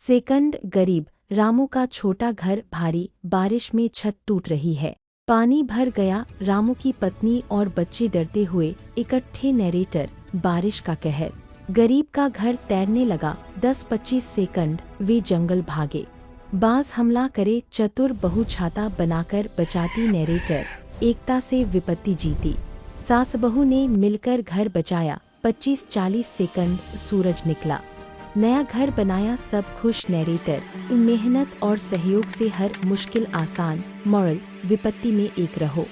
Second गरीब रामू का छोटा घर भारी बारिश में छत टूट रही है। पानी भर गया, रामू की पत्नी और बच्चे डरते हुए इकट्ठे। नैरेटर बारिश का कहर, गरीब का घर तैरने लगा। 10-25 सेकंड वे जंगल भागे। बाज हमला करे, चतुर बहू छाता बनाकर बचाती। नैरेटर एकता से विपत्ति जीती, सास बहू ने मिलकर घर बचाया। 25-40 सेकंड सूरज निकला, नया घर बनाया, सब खुश। नैरेटर मेहनत और सहयोग से हर मुश्किल आसान। मॉरल विपत्ति में एक रहो।